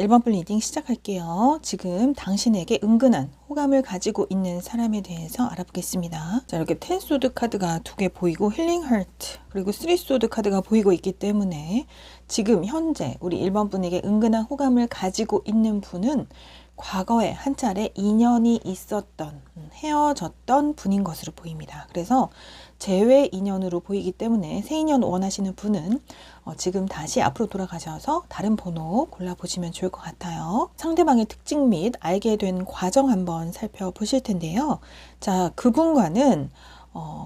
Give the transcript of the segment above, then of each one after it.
1번 분 리딩 시작할게요. 지금 당신에게 은근한 호감을 가지고 있는 사람에 대해서 알아보겠습니다. 자, 이렇게 10 소드 카드가 2개 보이고 힐링 하트 그리고 3 소드 카드가 보이고 있기 때문에 지금 현재 우리 1번 분에게 은근한 호감을 가지고 있는 분은 과거에 한 차례 인연이 있었던 헤어졌던 분인 것으로 보입니다. 그래서 재회 인연으로 보이기 때문에 새 인연 원하시는 분은 지금 다시 앞으로 돌아가셔서 다른 번호 골라보시면 좋을 것 같아요. 상대방의 특징 및 알게 된 과정 한번 살펴보실 텐데요. 자, 그분과는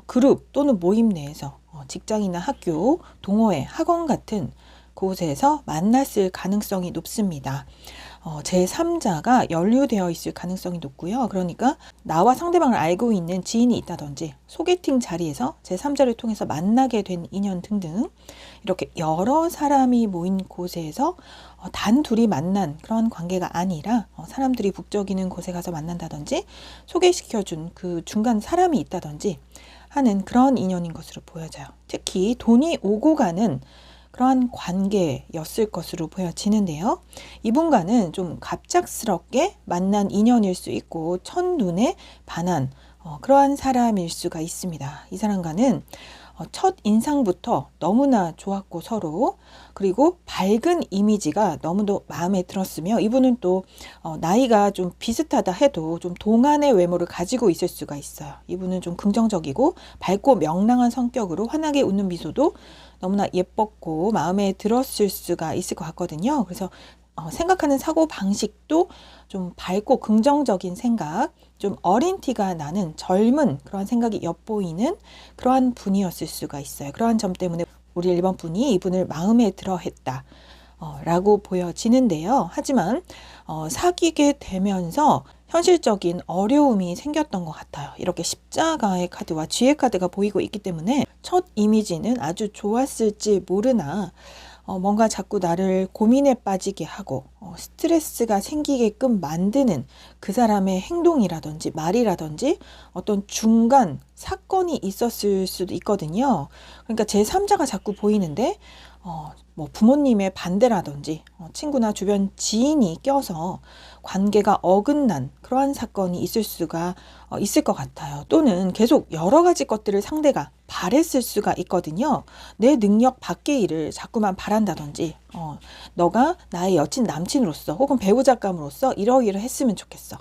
그룹 또는 모임 내에서 직장이나 학교, 동호회, 학원 같은 곳에서 만났을 가능성이 높습니다. 제3자가 연루되어 있을 가능성이 높고요. 그러니까 나와 상대방을 알고 있는 지인이 있다든지 소개팅 자리에서 제3자를 통해서 만나게 된 인연 등등 이렇게 여러 사람이 모인 곳에서 단 둘이 만난 그런 관계가 아니라 사람들이 북적이는 곳에 가서 만난다든지 소개시켜준 그 중간 사람이 있다든지 하는 그런 인연인 것으로 보여져요. 특히 돈이 오고 가는 그러한 관계였을 것으로 보여지는데요. 이분과는 좀 갑작스럽게 만난 인연일 수 있고 첫눈에 반한 그러한 사람일 수가 있습니다. 이 사람과는 첫 인상부터 너무나 좋았고 서로 그리고 밝은 이미지가 너무도 마음에 들었으며 이분은 또 나이가 좀 비슷하다 해도 좀 동안의 외모를 가지고 있을 수가 있어요. 이분은 좀 긍정적이고 밝고 명랑한 성격으로 환하게 웃는 미소도 너무나 예뻤고 마음에 들었을 수가 있을 것 같거든요. 그래서 생각하는 사고 방식도 좀 밝고 긍정적인 생각, 좀 어린 티가 나는 젊은 그런 생각이 엿보이는 그러한 분이었을 수가 있어요. 그러한 점 때문에 우리 1번 분이 이분을 마음에 들어 했다 라고 보여지는데요. 하지만 사귀게 되면서 현실적인 어려움이 생겼던 것 같아요. 이렇게 십자가의 카드와 지혜 카드가 보이고 있기 때문에 첫 이미지는 아주 좋았을지 모르나 뭔가 자꾸 나를 고민에 빠지게 하고 스트레스가 생기게끔 만드는 그 사람의 행동이라든지 말이라든지 어떤 중간 사건이 있었을 수도 있거든요. 그러니까 제3자가 자꾸 보이는데 뭐 부모님의 반대라든지 친구나 주변 지인이 껴서 관계가 어긋난 그러한 사건이 있을 수가 있을 것 같아요. 또는 계속 여러 가지 것들을 상대가 바랬을 수가 있거든요. 내 능력 밖의 일을 자꾸만 바란다든지 너가 나의 여친 남친으로서 혹은 배우자감으로서 이러이러했으면 좋겠어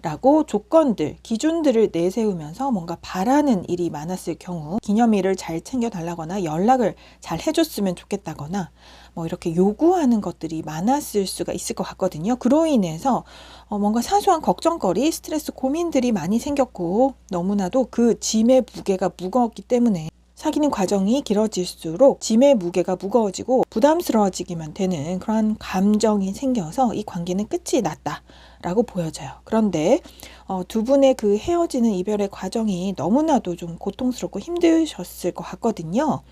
라고 조건들, 기준들을 내세우면서 뭔가 바라는 일이 많았을 경우 기념일을 잘 챙겨달라거나 연락을 잘 해줬으면 좋겠다거나 뭐 이렇게 요구하는 것들이 많았을 수가 있을 것 같거든요. 그로 인해서 뭔가 사소한 걱정거리, 스트레스, 고민들이 많이 생겼고 너무나도 그 짐의 무게가 무거웠기 때문에 사귀는 과정이 길어질수록 짐의 무게가 무거워지고 부담스러워지기만 되는 그런 감정이 생겨서 이 관계는 끝이 났다 라고 보여져요. 그런데 두 분의 그 헤어지는 이별의 과정이 너무나도 좀 고통스럽고 힘드셨을 것 같거든요.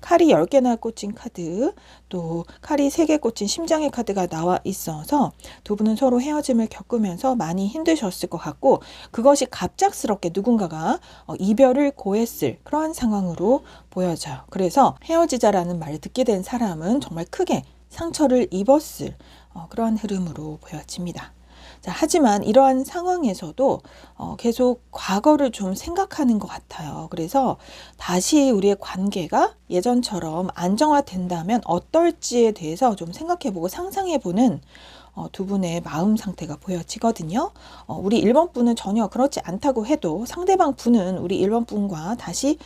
칼이 10개나 꽂힌 카드, 또 칼이 3개 꽂힌 심장의 카드가 나와 있어서 두 분은 서로 헤어짐을 겪으면서 많이 힘드셨을 것 같고 그것이 갑작스럽게 누군가가 이별을 고했을 그러한 상황으로 보여져요. 그래서 헤어지자라는 말을 듣게 된 사람은 정말 크게 상처를 입었을 그러한 흐름으로 보여집니다. 자, 하지만 이러한 상황에서도 계속 과거를 좀 생각하는 것 같아요. 그래서 다시 우리의 관계가 예전처럼 안정화된다면 어떨지에 대해서 좀 생각해보고 상상해보는 두 분의 마음 상태가 보여지거든요. 우리 1번 분은 전혀 그렇지 않다고 해도 상대방 분은 우리 1번 분과 다시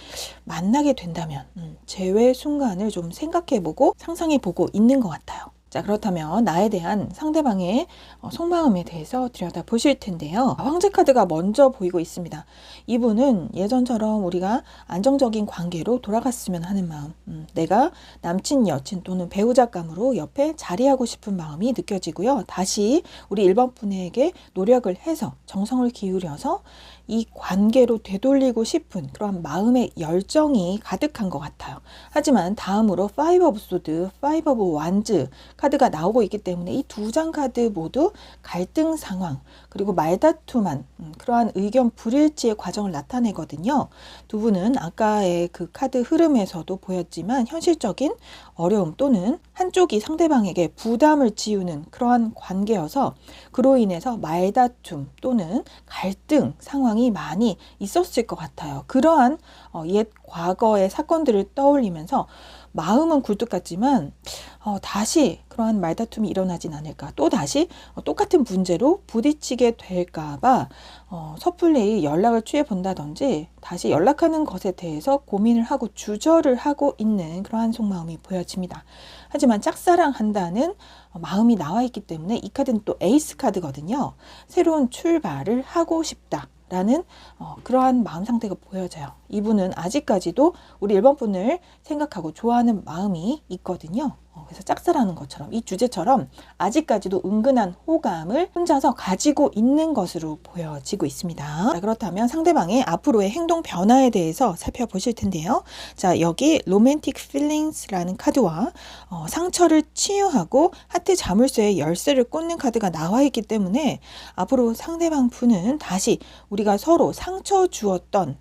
만나게 된다면 재회 순간을 좀 생각해보고 상상해보고 있는 것 같아요. 자, 그렇다면 나에 대한 상대방의 속마음에 대해서 들여다보실 텐데요. 황제 카드가 먼저 보이고 있습니다. 이분은 예전처럼 우리가 안정적인 관계로 돌아갔으면 하는 마음, 내가 남친, 여친 또는 배우자감으로 옆에 자리하고 싶은 마음이 느껴지고요. 다시 우리 1번 분에게 노력을 해서 정성을 기울여서 이 관계로 되돌리고 싶은 그런 마음의 열정이 가득한 것 같아요. 하지만 다음으로 파이브 오브 소드, 파이브 오브 완즈 카드가 나오고 있기 때문에 이 두 장 카드 모두 갈등 상황 그리고 말다툼한 그러한 의견 불일치의 과정을 나타내거든요. 두 분은 아까의 그 카드 흐름에서도 보였지만 현실적인 어려움 또는 한쪽이 상대방에게 부담을 지우는 그러한 관계여서 그로 인해서 말다툼 또는 갈등 상황이 많이 있었을 것 같아요. 그러한 옛 과거의 사건들을 떠올리면서 마음은 굴뚝 같지만 다시 그러한 말다툼이 일어나진 않을까, 또 다시 똑같은 문제로 부딪히게 될까봐 섣불리 연락을 취해 본다든지 다시 연락하는 것에 대해서 고민을 하고 주저를 하고 있는 그러한 속마음이 보여집니다. 하지만 짝사랑한다는 마음이 나와 있기 때문에 이 카드는 또 에이스 카드거든요. 새로운 출발을 하고 싶다 라는 그러한 마음 상태가 보여져요. 이분은 아직까지도 우리 1번 분을 생각하고 좋아하는 마음이 있거든요. 그래서 짝사랑하는 것처럼 이 주제처럼 아직까지도 은근한 호감을 혼자서 가지고 있는 것으로 보여지고 있습니다. 자, 그렇다면 상대방의 앞으로의 행동 변화에 대해서 살펴보실 텐데요. 자, 여기 로맨틱 필링스라는 카드와 상처를 치유하고 하트 자물쇠의 열쇠를 꽂는 카드가 나와 있기 때문에 앞으로 상대방 분은 다시 우리가 서로 상처 주었던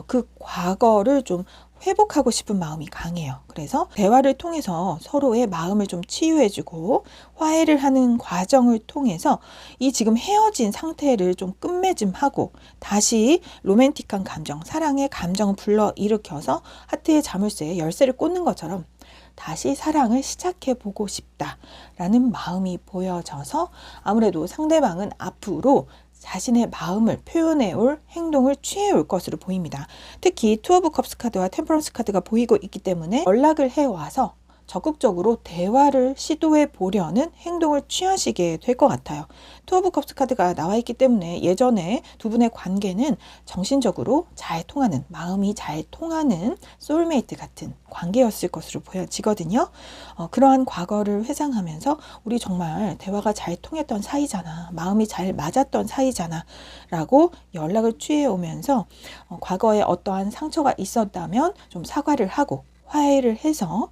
그 과거를 좀 회복하고 싶은 마음이 강해요. 그래서 대화를 통해서 서로의 마음을 좀 치유해주고 화해를 하는 과정을 통해서 이 지금 헤어진 상태를 좀 끝맺음하고 다시 로맨틱한 감정, 사랑의 감정을 불러일으켜서 하트의 자물쇠에 열쇠를 꽂는 것처럼 다시 사랑을 시작해보고 싶다라는 마음이 보여져서 아무래도 상대방은 앞으로 자신의 마음을 표현해 올 행동을 취해 올 것으로 보입니다. 특히 투 오브 컵스 카드와 템퍼런스 카드가 보이고 있기 때문에 연락을 해와서 적극적으로 대화를 시도해 보려는 행동을 취하시게 될 것 같아요. 투 오브 컵스 카드가 나와 있기 때문에 예전에 두 분의 관계는 정신적으로 잘 통하는, 마음이 잘 통하는 소울메이트 같은 관계였을 것으로 보여지거든요. 그러한 과거를 회상하면서 우리 정말 대화가 잘 통했던 사이잖아, 마음이 잘 맞았던 사이잖아 라고 연락을 취해 오면서 과거에 어떠한 상처가 있었다면 좀 사과를 하고 화해를 해서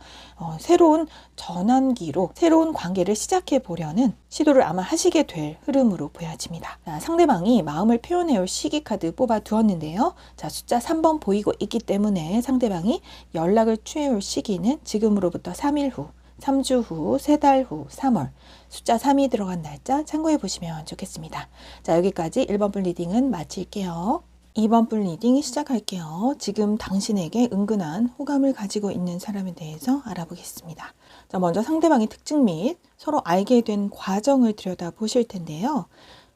새로운 전환기로 새로운 관계를 시작해 보려는 시도를 아마 하시게 될 흐름으로 보여집니다. 자, 상대방이 마음을 표현해 올 시기 카드 뽑아 두었는데요. 자, 숫자 3번 보이고 있기 때문에 상대방이 연락을 취해 올 시기는 지금으로부터 3일 후, 3주 후, 3달 후, 3월 숫자 3이 들어간 날짜 참고해 보시면 좋겠습니다. 자, 여기까지 1번 분 리딩은 마칠게요. 2번 분 리딩 시작할게요. 지금 당신에게 은근한 호감을 가지고 있는 사람에 대해서 알아보겠습니다. 자, 먼저 상대방의 특징 및 서로 알게 된 과정을 들여다 보실 텐데요.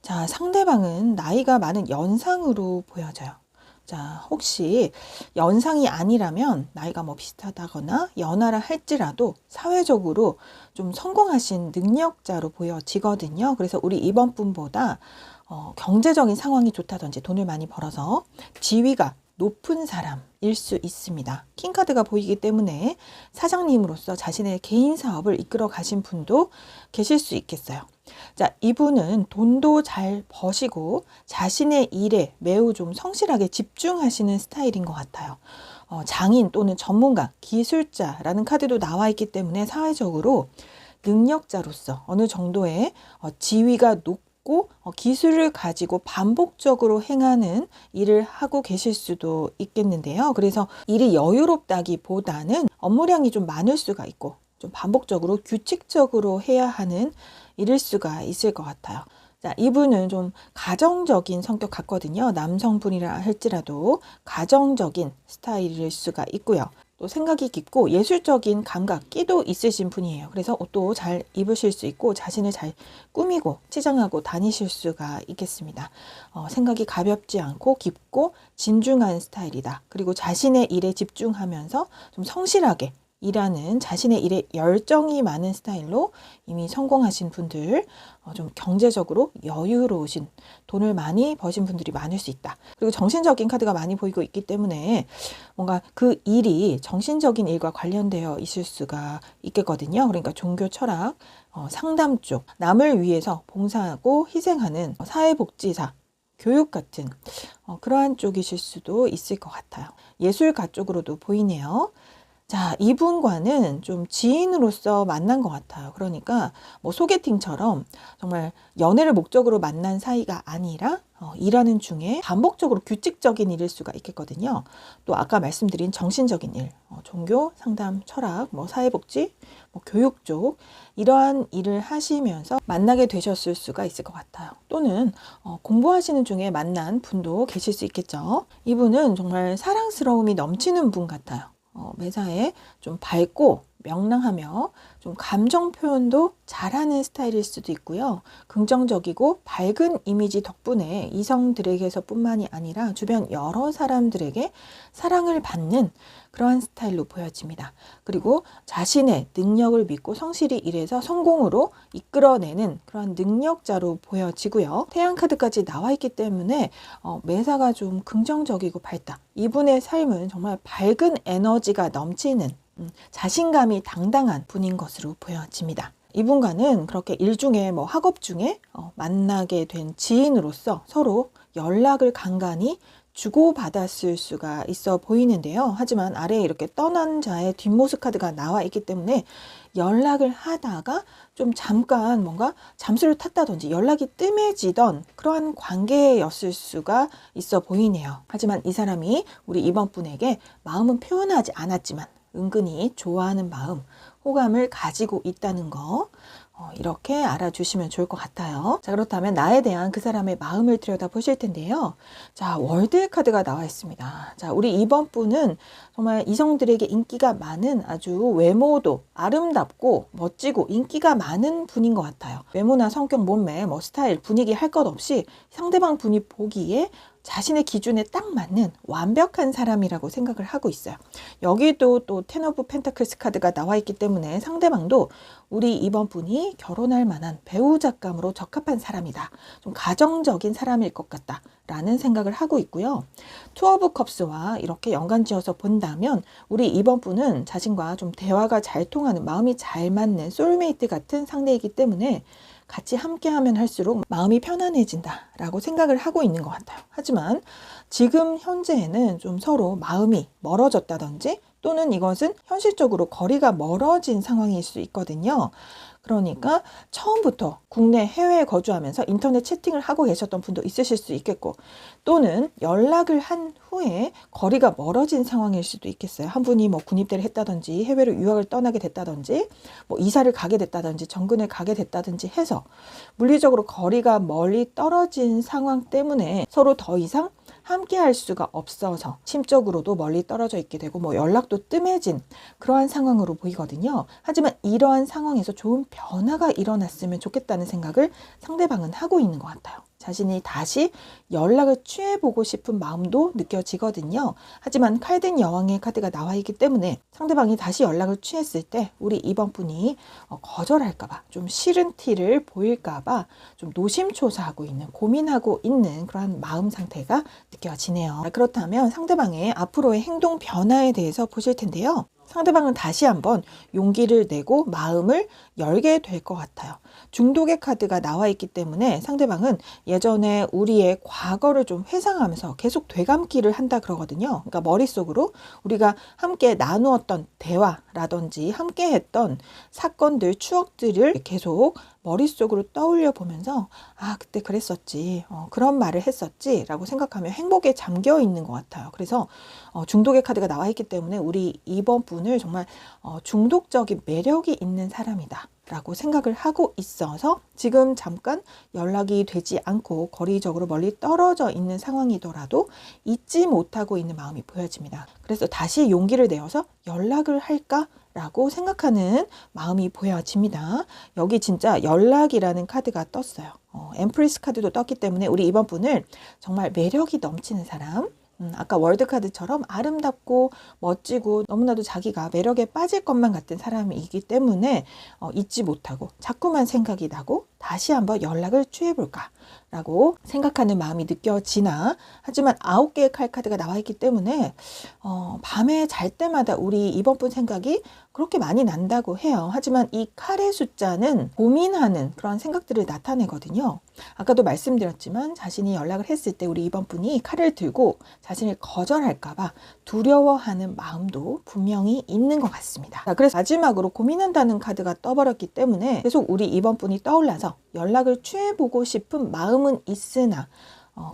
자, 상대방은 나이가 많은 연상으로 보여져요. 자, 혹시 연상이 아니라면 나이가 뭐 비슷하다거나 연하라 할지라도 사회적으로 좀 성공하신 능력자로 보여지거든요. 그래서 우리 2번 분보다 경제적인 상황이 좋다든지 돈을 많이 벌어서 지위가 높은 사람일 수 있습니다. 킹카드가 보이기 때문에 사장님으로서 자신의 개인 사업을 이끌어 가신 분도 계실 수 있겠어요. 자, 이분은 돈도 잘 버시고 자신의 일에 매우 좀 성실하게 집중하시는 스타일인 것 같아요. 장인 또는 전문가, 기술자라는 카드도 나와 있기 때문에 사회적으로 능력자로서 어느 정도의 지위가 높고 기술을 가지고 반복적으로 행하는 일을 하고 계실 수도 있겠는데요. 그래서 일이 여유롭다기보다는 업무량이 좀 많을 수가 있고 좀 반복적으로 규칙적으로 해야 하는 일일 수가 있을 것 같아요. 자, 이분은 좀 가정적인 성격 같거든요. 남성분이라 할지라도 가정적인 스타일일 수가 있고요. 또 생각이 깊고 예술적인 감각, 끼도 있으신 분이에요. 그래서 옷도 잘 입으실 수 있고 자신을 잘 꾸미고 치장하고 다니실 수가 있겠습니다. 생각이 가볍지 않고 깊고 진중한 스타일이다. 그리고 자신의 일에 집중하면서 좀 성실하게 일하는 자신의 일에 열정이 많은 스타일로 이미 성공하신 분들, 좀 경제적으로 여유로우신, 돈을 많이 버신 분들이 많을 수 있다. 그리고 정신적인 카드가 많이 보이고 있기 때문에 뭔가 그 일이 정신적인 일과 관련되어 있을 수가 있겠거든요. 그러니까 종교 철학, 상담 쪽, 남을 위해서 봉사하고 희생하는 사회복지사, 교육 같은 그러한 쪽이실 수도 있을 것 같아요. 예술가 쪽으로도 보이네요. 자, 이분과는 좀 지인으로서 만난 것 같아요. 그러니까 뭐 소개팅처럼 정말 연애를 목적으로 만난 사이가 아니라 일하는 중에 반복적으로 규칙적인 일일 수가 있겠거든요. 또 아까 말씀드린 정신적인 일, 종교, 상담, 철학, 뭐 사회복지, 뭐 교육 쪽 이러한 일을 하시면서 만나게 되셨을 수가 있을 것 같아요. 또는 공부하시는 중에 만난 분도 계실 수 있겠죠. 이분은 정말 사랑스러움이 넘치는 분 같아요. 매사에 좀 밝고 명랑하며 좀 감정 표현도 잘하는 스타일일 수도 있고요. 긍정적이고 밝은 이미지 덕분에 이성들에게서 뿐만이 아니라 주변 여러 사람들에게 사랑을 받는 그러한 스타일로 보여집니다. 그리고 자신의 능력을 믿고 성실히 일해서 성공으로 이끌어내는 그런 능력자로 보여지고요. 태양카드까지 나와 있기 때문에 매사가 좀 긍정적이고 밝다. 이분의 삶은 정말 밝은 에너지가 넘치는 자신감이 당당한 분인 것으로 보여집니다. 이분과는 그렇게 일 중에 뭐 학업 중에 만나게 된 지인으로서 서로 연락을 간간히 주고받았을 수가 있어 보이는데요. 하지만 아래에 이렇게 떠난 자의 뒷모습 카드가 나와 있기 때문에 연락을 하다가 좀 잠깐 뭔가 잠수를 탔다든지 연락이 뜸해지던 그러한 관계였을 수가 있어 보이네요. 하지만 이 사람이 우리 이번 분에게 마음은 표현하지 않았지만 은근히 좋아하는 마음, 호감을 가지고 있다는 거 이렇게 알아주시면 좋을 것 같아요. 자, 그렇다면 나에 대한 그 사람의 마음을 들여다보실 텐데요. 자, 월드 카드가 나와 있습니다. 자, 우리 이번 분은 정말 이성들에게 인기가 많은 아주 외모도 아름답고 멋지고 인기가 많은 분인 것 같아요. 외모나 성격, 몸매, 뭐 스타일, 분위기 할 것 없이 상대방 분이 보기에 자신의 기준에 딱 맞는 완벽한 사람이라고 생각을 하고 있어요. 여기도 또 텐 오브 펜타클스 카드가 나와 있기 때문에 상대방도 우리 이번 분이 결혼할 만한 배우자감으로 적합한 사람이다. 좀 가정적인 사람일 것 같다. 라는 생각을 하고 있고요. 투 오브 컵스와 이렇게 연관지어서 본다면 우리 이번 분은 자신과 좀 대화가 잘 통하는 마음이 잘 맞는 소울메이트 같은 상대이기 때문에 같이 함께하면 할수록 마음이 편안해진다 라고 생각을 하고 있는 것 같아요. 하지만 지금 현재에는 좀 서로 마음이 멀어졌다든지 또는 이것은 현실적으로 거리가 멀어진 상황일 수 있거든요. 그러니까 처음부터 국내 해외에 거주하면서 인터넷 채팅을 하고 계셨던 분도 있으실 수 있겠고 또는 연락을 한 후에 거리가 멀어진 상황일 수도 있겠어요. 한 분이 뭐 군입대를 했다든지 해외로 유학을 떠나게 됐다든지 뭐 이사를 가게 됐다든지 정근을 가게 됐다든지 해서 물리적으로 거리가 멀리 떨어진 상황 때문에 서로 더 이상 함께 할 수가 없어서 심적으로도 멀리 떨어져 있게 되고 뭐 연락도 뜸해진 그러한 상황으로 보이거든요. 하지만 이러한 상황에서 좋은 변화가 일어났으면 좋겠다는 생각을 상대방은 하고 있는 것 같아요. 자신이 다시 연락을 취해보고 싶은 마음도 느껴지거든요. 하지만 칼든 여왕의 카드가 나와 있기 때문에 상대방이 다시 연락을 취했을 때 우리 이번 분이 거절할까봐 좀 싫은 티를 보일까봐 좀 노심초사하고 있는 고민하고 있는 그러한 마음 상태가 느껴지네요. 그렇다면 상대방의 앞으로의 행동 변화에 대해서 보실 텐데요. 상대방은 다시 한번 용기를 내고 마음을 열게 될 것 같아요. 중독의 카드가 나와 있기 때문에 상대방은 예전에 우리의 과거를 좀 회상하면서 계속 되감기를 한다 그러거든요. 그러니까 머릿속으로 우리가 함께 나누었던 대화라든지 함께 했던 사건들, 추억들을 계속 머릿속으로 떠올려 보면서 아, 그때 그랬었지. 그런 말을 했었지. 라고 생각하며 행복에 잠겨 있는 것 같아요. 그래서 중독의 카드가 나와 있기 때문에 우리 이번 분을 정말 중독적인 매력이 있는 사람이다. 라고 생각을 하고 있어서 지금 잠깐 연락이 되지 않고 거리적으로 멀리 떨어져 있는 상황이더라도 잊지 못하고 있는 마음이 보여집니다. 그래서 다시 용기를 내어서 연락을 할까? 라고 생각하는 마음이 보여집니다. 여기 진짜 연락이라는 카드가 떴어요. 엠프리스 카드도 떴기 때문에 우리 이번 분을 정말 매력이 넘치는 사람, 아까 월드카드처럼 아름답고 멋지고 너무나도 자기가 매력에 빠질 것만 같은 사람이기 때문에 잊지 못하고 자꾸만 생각이 나고 다시 한번 연락을 취해볼까 라고 생각하는 마음이 느껴지나, 하지만 9개의 칼 카드가 나와 있기 때문에 밤에 잘 때마다 우리 이번 분 생각이 그렇게 많이 난다고 해요. 하지만 이 칼의 숫자는 고민하는 그런 생각들을 나타내거든요. 아까도 말씀드렸지만 자신이 연락을 했을 때 우리 이번 분이 칼을 들고 자신을 거절할까봐 두려워하는 마음도 분명히 있는 것 같습니다. 그래서 마지막으로 고민한다는 카드가 떠버렸기 때문에 계속 우리 이번 분이 떠올라서 연락을 취해보고 싶은 마음은 있으나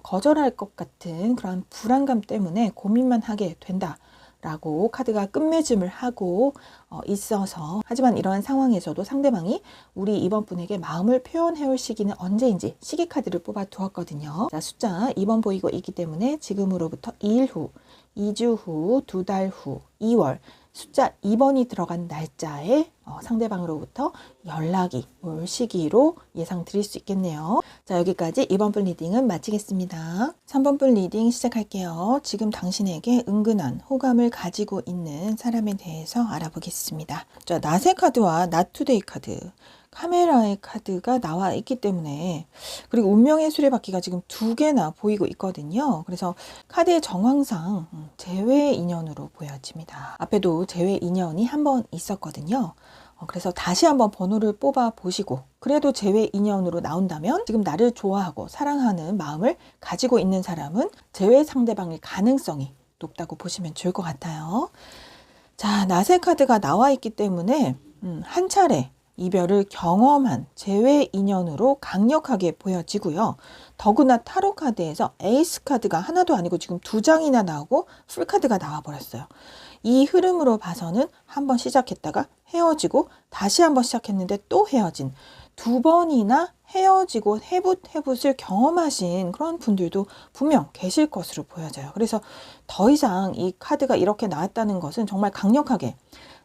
거절할 것 같은 그런 불안감 때문에 고민만 하게 된다 라고 카드가 끝맺음을 하고 있어서, 하지만 이러한 상황에서도 상대방이 우리 이번 분에게 마음을 표현해 올 시기는 언제인지 시기 카드를 뽑아 두었거든요. 자, 숫자 2번 보이고 있기 때문에 지금으로부터 2일 후, 2주 후, 2달 후, 2월 숫자 2번이 들어간 날짜에 상대방으로부터 연락이 올 시기로 예상 드릴 수 있겠네요. 자, 여기까지 2번 분 리딩은 마치겠습니다. 3번 분 리딩 시작할게요. 지금 당신에게 은근한 호감을 가지고 있는 사람에 대해서 알아보겠습니다. 자, 낫의 카드와 낫투데이 카드, 카메라의 카드가 나와 있기 때문에, 그리고 운명의 수레바퀴가 지금 2개나 보이고 있거든요. 그래서 카드의 정황상 재회 인연으로 보여집니다. 앞에도 재회 인연이 한 번 있었거든요. 그래서 다시 한번 번호를 뽑아 보시고, 그래도 재회 인연으로 나온다면 지금 나를 좋아하고 사랑하는 마음을 가지고 있는 사람은 재회 상대방일 가능성이 높다고 보시면 좋을 것 같아요. 자, 낫의 카드가 나와 있기 때문에 한 차례 이별을 경험한 재회 인연으로 강력하게 보여지고요. 더구나 타로 카드에서 에이스 카드가 하나도 아니고 지금 2장이나 나오고 풀 카드가 나와버렸어요. 이 흐름으로 봐서는 한번 시작했다가 헤어지고 다시 한번 시작했는데 또 헤어진, 2번이나 헤어지고 해붓을 경험하신 그런 분들도 분명 계실 것으로 보여져요. 그래서 더 이상 이 카드가 이렇게 나왔다는 것은 정말 강력하게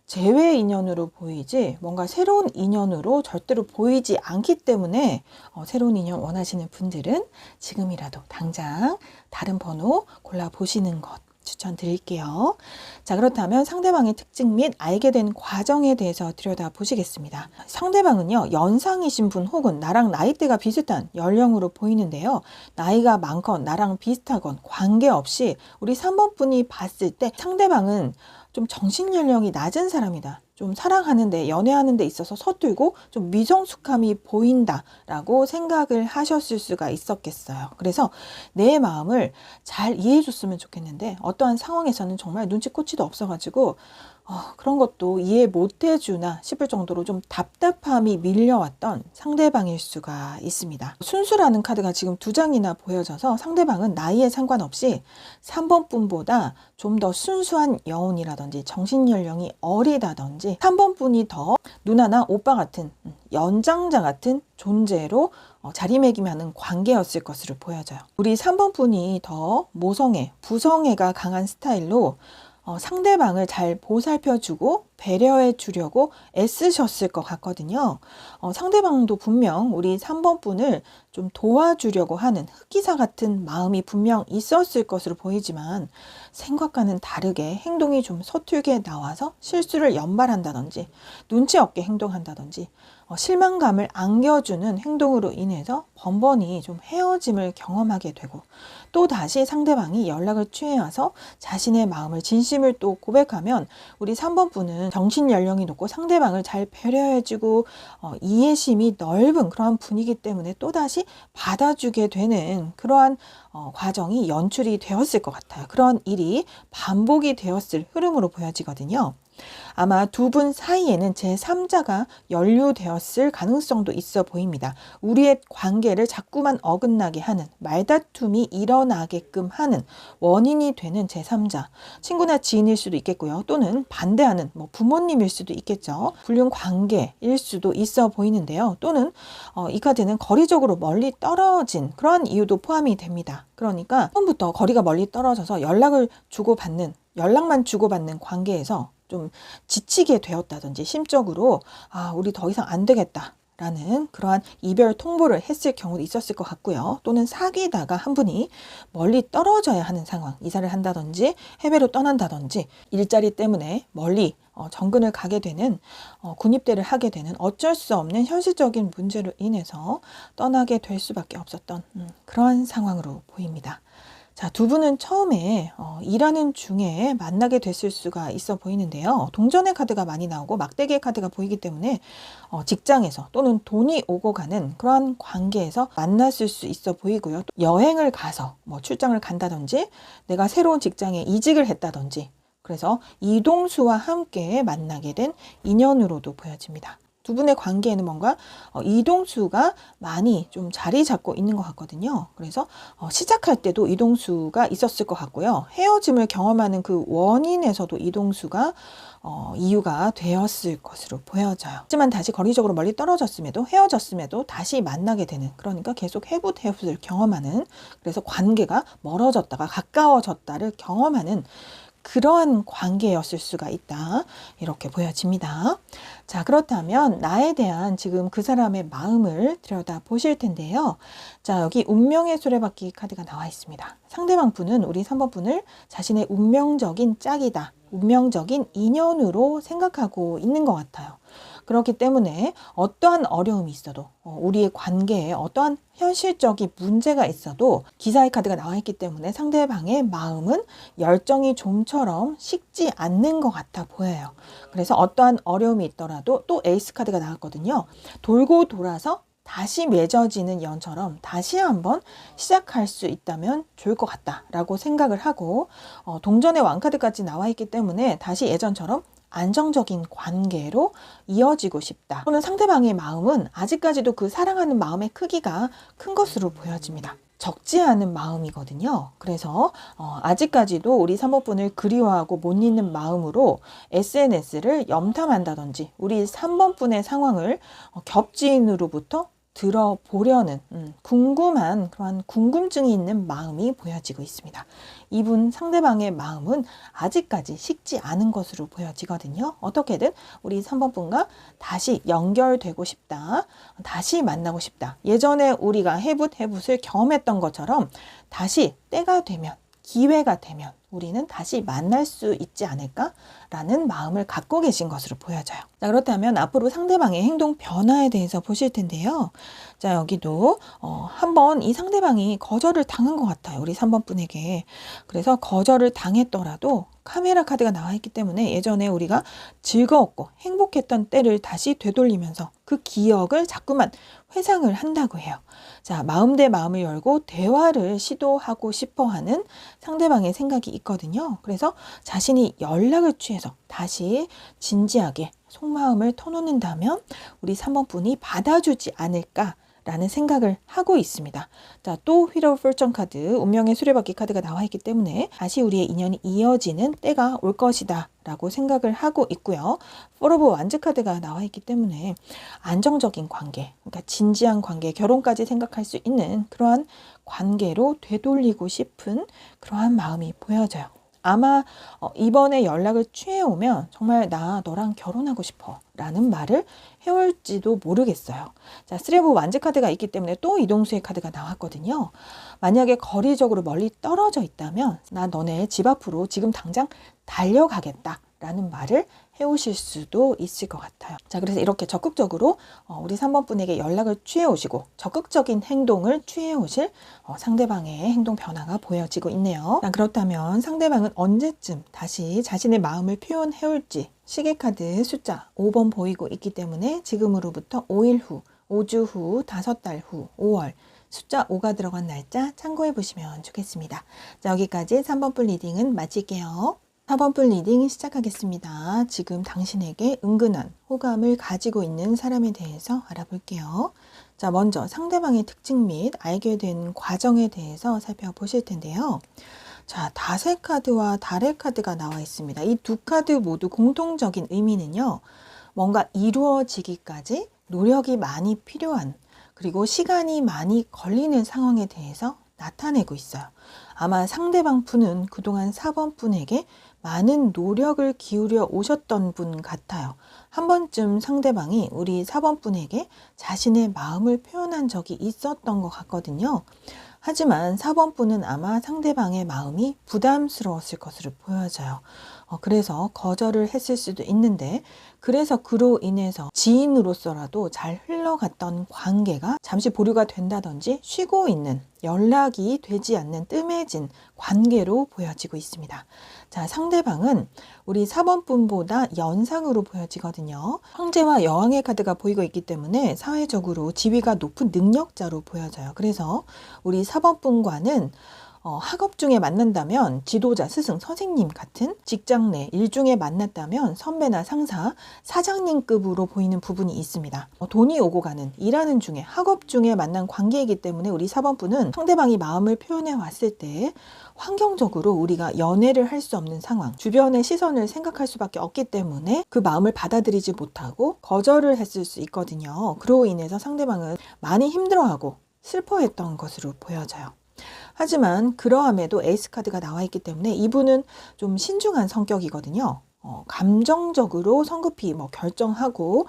재회 인연으로 보이지 뭔가 새로운 인연으로 절대로 보이지 않기 때문에 새로운 인연 원하시는 분들은 지금이라도 당장 다른 번호 골라보시는 것 추천드릴게요. 자, 그렇다면 상대방의 특징 및 알게 된 과정에 대해서 들여다보시겠습니다. 상대방은요, 연상이신 분 혹은 나랑 나이대가 비슷한 연령으로 보이는데요. 나이가 많건 나랑 비슷하건 관계없이 우리 3번 분이 봤을 때 상대방은 좀 정신연령이 낮은 사람이다. 좀 사랑하는데, 연애하는 데 있어서 서툴고 좀 미성숙함이 보인다라고 생각을 하셨을 수가 있었겠어요. 그래서 내 마음을 잘 이해해 줬으면 좋겠는데 어떠한 상황에서는 정말 눈치코치도 없어가지고 그런 것도 이해 못 해주나 싶을 정도로 좀 답답함이 밀려왔던 상대방일 수가 있습니다. 순수라는 카드가 지금 2장이나 보여져서 상대방은 나이에 상관없이 3번 분보다 좀 더 순수한 여운이라든지 정신연령이 어리다든지 3번 분이 더 누나나 오빠 같은 연장자 같은 존재로 자리매김하는 관계였을 것으로 보여져요. 우리 3번 분이 더 모성애, 부성애가 강한 스타일로 상대방을 잘 보살펴주고 배려해 주려고 애쓰셨을 것 같거든요. 상대방도 분명 우리 3번 분을 좀 도와주려고 하는 흑기사 같은 마음이 분명 있었을 것으로 보이지만 생각과는 다르게 행동이 좀 서툴게 나와서 실수를 연발한다든지 눈치 없게 행동한다든지 실망감을 안겨주는 행동으로 인해서 번번이 좀 헤어짐을 경험하게 되고, 또 다시 상대방이 연락을 취해와서 자신의 마음을 진심을 또 고백하면 우리 3번 분은 정신연령이 높고 상대방을 잘 배려해주고 이해심이 넓은 그러한 분이기 때문에 또다시 받아주게 되는 그러한 과정이 연출이 되었을 것 같아요. 그런 일이 반복이 되었을 흐름으로 보여지거든요. 아마 두 분 사이에는 제3자가 연루되었을 가능성도 있어 보입니다. 우리의 관계를 자꾸만 어긋나게 하는, 말다툼이 일어나게끔 하는 원인이 되는 제3자, 친구나 지인일 수도 있겠고요. 또는 반대하는 부모님일 수도 있겠죠. 불륜 관계일 수도 있어 보이는데요. 또는 이 카드는 거리적으로 멀리 떨어진 그러한 이유도 포함이 됩니다. 그러니까 처음부터 거리가 멀리 떨어져서 연락만 주고받는 관계에서 좀 지치게 되었다든지 심적으로 우리 더 이상 안 되겠다 라는 그러한 이별 통보를 했을 경우도 있었을 것 같고요. 또는 사귀다가 한 분이 멀리 떨어져야 하는 상황, 이사를 한다든지 해외로 떠난다든지 일자리 때문에 멀리 정근을 가게 되는 군입대를 하게 되는 어쩔 수 없는 현실적인 문제로 인해서 떠나게 될 수밖에 없었던 그러한 상황으로 보입니다. 자, 두 분은 처음에 일하는 중에 만나게 됐을 수가 있어 보이는데요. 동전의 카드가 많이 나오고 막대기의 카드가 보이기 때문에 직장에서 또는 돈이 오고 가는 그러한 관계에서 만났을 수 있어 보이고요. 또 여행을 가서 뭐 출장을 간다든지 내가 새로운 직장에 이직을 했다든지 그래서 이동수와 함께 만나게 된 인연으로도 보여집니다. 두 분의 관계에는 뭔가 이동수가 많이 좀 자리 잡고 있는 것 같거든요. 그래서 시작할 때도 이동수가 있었을 것 같고요. 헤어짐을 경험하는 그 원인에서도 이동수가 이유가 되었을 것으로 보여져요. 하지만 다시 거리적으로 멀리 떨어졌음에도 헤어졌음에도 다시 만나게 되는, 그러니까 계속 해붓을 경험하는, 그래서 관계가 멀어졌다가 가까워졌다를 경험하는 그러한 관계였을 수가 있다. 이렇게 보여집니다. 자, 그렇다면 나에 대한 지금 그 사람의 마음을 들여다 보실 텐데요. 자, 여기 운명의 수레바퀴 카드가 나와 있습니다. 상대방 분은 우리 3번 분을 자신의 운명적인 짝이다, 운명적인 인연으로 생각하고 있는 것 같아요. 그렇기 때문에 어떠한 어려움이 있어도 우리의 관계에 어떠한 현실적인 문제가 있어도 기사의 카드가 나와 있기 때문에 상대방의 마음은 열정이 좀처럼 식지 않는 것 같아 보여요. 그래서 어떠한 어려움이 있더라도 또 에이스 카드가 나왔거든요. 돌고 돌아서 다시 맺어지는 연처럼 다시 한번 시작할 수 있다면 좋을 것 같다라고 생각을 하고 동전의 왕카드까지 나와 있기 때문에 다시 예전처럼 안정적인 관계로 이어지고 싶다. 또는 상대방의 마음은 아직까지도 그 사랑하는 마음의 크기가 큰 것으로 보여집니다. 적지 않은 마음이거든요. 그래서 아직까지도 우리 3번 분을 그리워하고 못 잊는 마음으로 SNS를 염탐한다든지 우리 3번 분의 상황을 겹지인으로부터 들어보려는 궁금한 그런 궁금증이 있는 마음이 보여지고 있습니다. 이분 상대방의 마음은 아직까지 식지 않은 것으로 보여지거든요. 어떻게든 우리 3번 분과 다시 연결되고 싶다. 다시 만나고 싶다. 예전에 우리가 해붓을 경험했던 것처럼 다시 때가 되면, 기회가 되면 우리는 다시 만날 수 있지 않을까라는 마음을 갖고 계신 것으로 보여져요. 자, 그렇다면 앞으로 상대방의 행동 변화에 대해서 보실 텐데요. 자, 여기도 한번 이 상대방이 거절을 당한 것 같아요. 우리 3번 분에게. 그래서 거절을 당했더라도 카메라 카드가 나와 있기 때문에 예전에 우리가 즐거웠고 행복했던 때를 다시 되돌리면서 그 기억을 자꾸만 회상을 한다고 해요. 자, 마음 대 마음을 열고 대화를 시도하고 싶어 하는 상대방의 생각이 있거든요. 그래서 자신이 연락을 취해서 다시 진지하게 속마음을 터놓는다면 우리 3번 분이 받아주지 않을까 라는 생각을 하고 있습니다. 자, 또 휠 오브 포춘 카드, 운명의 수레바퀴 카드가 나와 있기 때문에 다시 우리의 인연이 이어지는 때가 올 것이다 라고 생각을 하고 있고요. 폴 오브 완즈 카드가 나와 있기 때문에 안정적인 관계, 그러니까 진지한 관계, 결혼까지 생각할 수 있는 그러한 관계로 되돌리고 싶은 그러한 마음이 보여져요. 아마 이번에 연락을 취해오면 정말 나 너랑 결혼하고 싶어 라는 말을 해올지도 모르겠어요. 자, 쓰리 오브 완즈 카드가 있기 때문에 또 이동수의 카드가 나왔거든요. 만약에 거리적으로 멀리 떨어져 있다면 나 너네 집 앞으로 지금 당장 달려가겠다 라는 말을 해오실 수도 있을 것 같아요. 자, 그래서 이렇게 적극적으로 우리 3번 분에게 연락을 취해 오시고 적극적인 행동을 취해 오실 상대방의 행동 변화가 보여지고 있네요. 자, 그렇다면 상대방은 언제쯤 다시 자신의 마음을 표현해 올지 시계카드 숫자 5번 보이고 있기 때문에 지금으로부터 5일 후, 5주 후, 5달 후, 5월 숫자 5가 들어간 날짜 참고해 보시면 좋겠습니다. 자, 여기까지 3번 분 리딩은 마칠게요. 4번 분 리딩 시작하겠습니다. 지금 당신에게 은근한 호감을 가지고 있는 사람에 대해서 알아볼게요. 자, 먼저 상대방의 특징 및 알게 된 과정에 대해서 살펴보실 텐데요. 자, 다세 카드와 달의 카드가 나와 있습니다. 이 두 카드 모두 공통적인 의미는요. 뭔가 이루어지기까지 노력이 많이 필요한, 그리고 시간이 많이 걸리는 상황에 대해서 나타내고 있어요. 아마 상대방 분은 그동안 4번 분에게 많은 노력을 기울여 오셨던 분 같아요. 한 번쯤 상대방이 우리 4번 분에게 자신의 마음을 표현한 적이 있었던 것 같거든요. 하지만 4번 분은 아마 상대방의 마음이 부담스러웠을 것으로 보여져요. 그래서 거절을 했을 수도 있는데, 그래서 그로 인해서 지인으로서라도 잘 흘러갔던 관계가 잠시 보류가 된다든지 쉬고 있는, 연락이 되지 않는 뜸해진 관계로 보여지고 있습니다. 자, 상대방은 우리 4번 분보다 연상으로 보여지거든요. 황제와 여왕의 카드가 보이고 있기 때문에 사회적으로 지위가 높은 능력자로 보여져요. 그래서 우리 4번 분과는 학업 중에 만난다면 지도자, 스승, 선생님 같은, 직장 내 일 중에 만났다면 선배나 상사, 사장님급으로 보이는 부분이 있습니다. 돈이 오고 가는, 일하는 중에, 학업 중에 만난 관계이기 때문에 우리 4번 분은 상대방이 마음을 표현해 왔을 때 환경적으로 우리가 연애를 할 수 없는 상황, 주변의 시선을 생각할 수밖에 없기 때문에 그 마음을 받아들이지 못하고 거절을 했을 수 있거든요. 그로 인해서 상대방은 많이 힘들어하고 슬퍼했던 것으로 보여져요. 하지만 그러함에도 에이스 카드가 나와 있기 때문에 이분은 좀 신중한 성격이거든요. 감정적으로 성급히 결정하고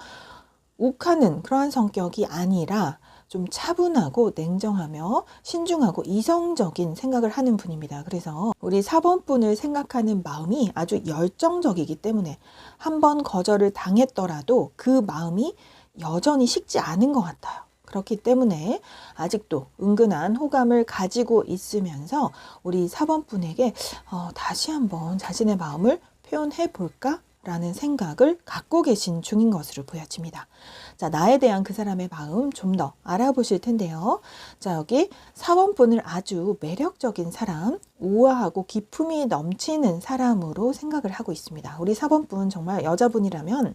욱하는 그러한 성격이 아니라 좀 차분하고 냉정하며 신중하고 이성적인 생각을 하는 분입니다. 그래서 우리 4번 분을 생각하는 마음이 아주 열정적이기 때문에 한번 거절을 당했더라도 그 마음이 여전히 식지 않은 것 같아요. 그렇기 때문에 아직도 은근한 호감을 가지고 있으면서 우리 4번 분에게 다시 한번 자신의 마음을 표현해 볼까? 라는 생각을 갖고 계신 중인 것으로 보여집니다. 자, 나에 대한 그 사람의 마음 좀 더 알아보실 텐데요. 자, 여기 4번 분을 아주 매력적인 사람, 우아하고 기품이 넘치는 사람으로 생각을 하고 있습니다. 우리 4번 분 정말 여자분이라면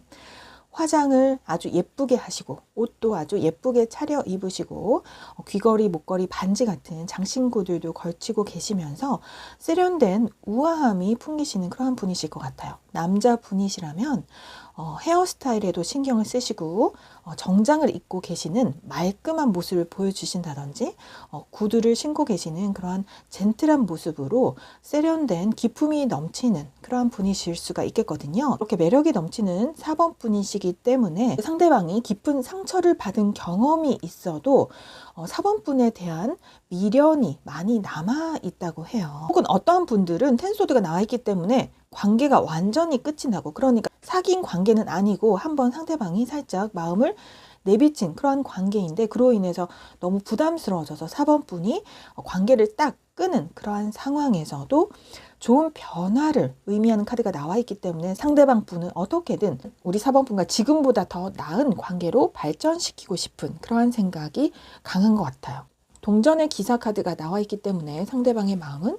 화장을 아주 예쁘게 하시고 옷도 아주 예쁘게 차려 입으시고 귀걸이, 목걸이, 반지 같은 장신구들도 걸치고 계시면서 세련된 우아함이 풍기시는 그런 분이실 것 같아요. 남자분이시라면 헤어스타일에도 신경을 쓰시고 정장을 입고 계시는 말끔한 모습을 보여주신다든지 구두를 신고 계시는 그러한 젠틀한 모습으로 세련된 기품이 넘치는 그러한 분이실 수가 있겠거든요. 이렇게 매력이 넘치는 4번 분이시기 때문에 상대방이 깊은 상처를 받은 경험이 있어도 4번 분에 대한 미련이 많이 남아 있다고 해요. 혹은 어떠한 분들은 텐소드가 나와 있기 때문에 관계가 완전히 끝이 나고, 그러니까 사귄 관계는 아니고 한번 상대방이 살짝 마음을 내비친 그런 관계인데 그로 인해서 너무 부담스러워져서 4번 분이 관계를 딱 끄는 그러한 상황에서도 좋은 변화를 의미하는 카드가 나와 있기 때문에 상대방 분은 어떻게든 우리 4번 분과 지금보다 더 나은 관계로 발전시키고 싶은 그러한 생각이 강한 것 같아요. 동전의 기사 카드가 나와 있기 때문에 상대방의 마음은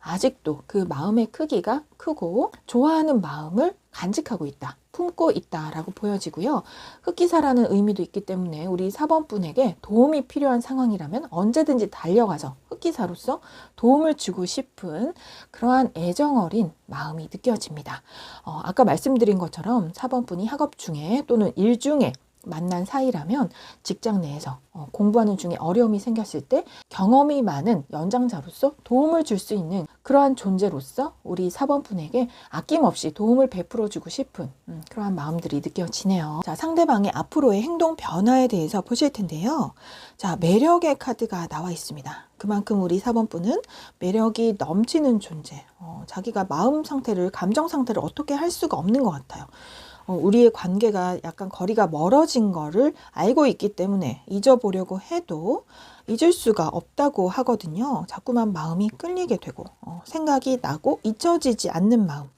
아직도 그 마음의 크기가 크고 좋아하는 마음을 간직하고 있다, 품고 있다라고 보여지고요. 흑기사라는 의미도 있기 때문에 우리 4번 분에게 도움이 필요한 상황이라면 언제든지 달려가서 흑기사로서 도움을 주고 싶은 그러한 애정어린 마음이 느껴집니다. 아까 말씀드린 것처럼 4번 분이 학업 중에 또는 일 중에 만난 사이라면 직장 내에서 공부하는 중에 어려움이 생겼을 때 경험이 많은 연장자로서 도움을 줄 수 있는 그러한 존재로서 우리 4번 분에게 아낌없이 도움을 베풀어 주고 싶은 그러한 마음들이 느껴지네요. 자, 상대방의 앞으로의 행동 변화에 대해서 보실 텐데요. 자, 매력의 카드가 나와 있습니다. 그만큼 우리 4번 분은 매력이 넘치는 존재, 자기가 마음 상태를, 감정 상태를 어떻게 할 수가 없는 것 같아요. 우리의 관계가 약간 거리가 멀어진 거를 알고 있기 때문에 잊어보려고 해도 잊을 수가 없다고 하거든요. 자꾸만 마음이 끌리게 되고 생각이 나고 잊혀지지 않는 마음.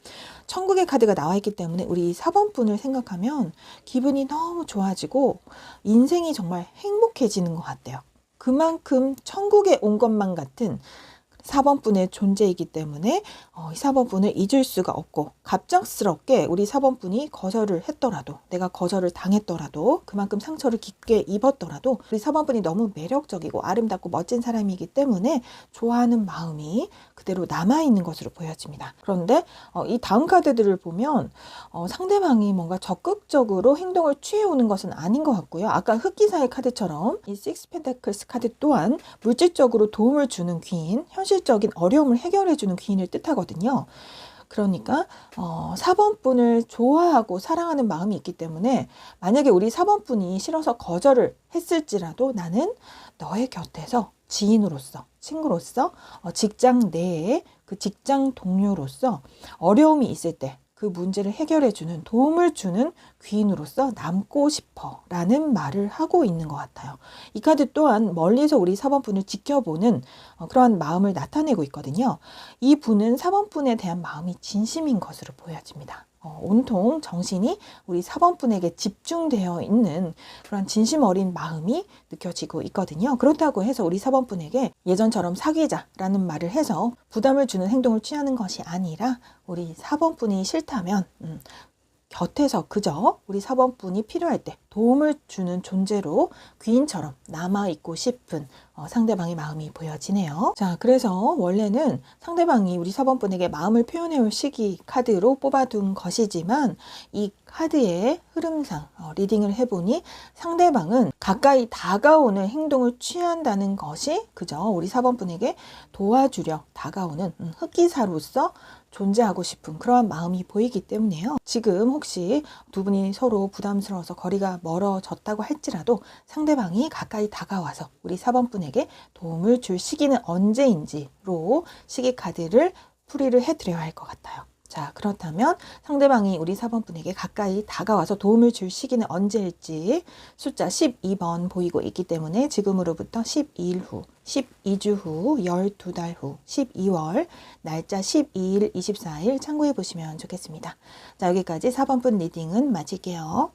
천국의 카드가 나와 있기 때문에 우리 4번 분을 생각하면 기분이 너무 좋아지고 인생이 정말 행복해지는 것 같아요. 그만큼 천국에 온 것만 같은 4번분의 존재이기 때문에 이 4번분을 잊을 수가 없고, 갑작스럽게 우리 4번분이 거절을 했더라도, 내가 거절을 당했더라도, 그만큼 상처를 깊게 입었더라도 우리 4번분이 너무 매력적이고 아름답고 멋진 사람이기 때문에 좋아하는 마음이 그대로 남아있는 것으로 보여집니다. 그런데 이 다음 카드들을 보면 상대방이 뭔가 적극적으로 행동을 취해오는 것은 아닌 것 같고요. 아까 흑기사의 카드처럼 이 식스 펜타클스 카드 또한 물질적으로 도움을 주는 귀인, 현실적인 어려움을 해결해주는 귀인을 뜻하거든요. 그러니까 4번분을 좋아하고 사랑하는 마음이 있기 때문에 만약에 우리 4번분이 싫어서 거절을 했을지라도 나는 너의 곁에서 지인으로서, 친구로서, 직장 내에 그 직장 동료로서 어려움이 있을 때 그 문제를 해결해주는, 도움을 주는 귀인으로서 남고 싶어 라는 말을 하고 있는 것 같아요. 이 카드 또한 멀리서 우리 4번분을 지켜보는 그러한 마음을 나타내고 있거든요. 이 분은 4번분에 대한 마음이 진심인 것으로 보여집니다. 온통 정신이 우리 4번분에게 집중되어 있는 그런 진심 어린 마음이 느껴지고 있거든요. 그렇다고 해서 우리 4번분에게 예전처럼 사귀자라는 말을 해서 부담을 주는 행동을 취하는 것이 아니라, 우리 4번분이 싫다면 곁에서 그저 우리 4번분이 필요할 때 도움을 주는 존재로 귀인처럼 남아있고 싶은 상대방의 마음이 보여지네요. 자, 그래서 원래는 상대방이 우리 4번분에게 마음을 표현해올 시기 카드로 뽑아둔 것이지만, 이 카드의 흐름상 리딩을 해보니 상대방은 가까이 다가오는 행동을 취한다는 것이 그저 우리 4번분에게 도와주려 다가오는 흑기사로서 존재하고 싶은 그러한 마음이 보이기 때문에요. 지금 혹시 두 분이 서로 부담스러워서 거리가 멀어졌다고 할지라도 상대방이 가까이 다가와서 우리 4번분에게 도움을 줄 시기는 언제인지로 시기 카드를 풀이를 해드려야 할 것 같아요. 자, 그렇다면 상대방이 우리 4번분에게 가까이 다가와서 도움을 줄 시기는 언제일지 숫자 12번 보이고 있기 때문에 지금으로부터 12일 후, 12주 후, 12달 후, 12월, 날짜 12일, 24일 참고해 보시면 좋겠습니다. 자, 여기까지 4번분 리딩은 마칠게요.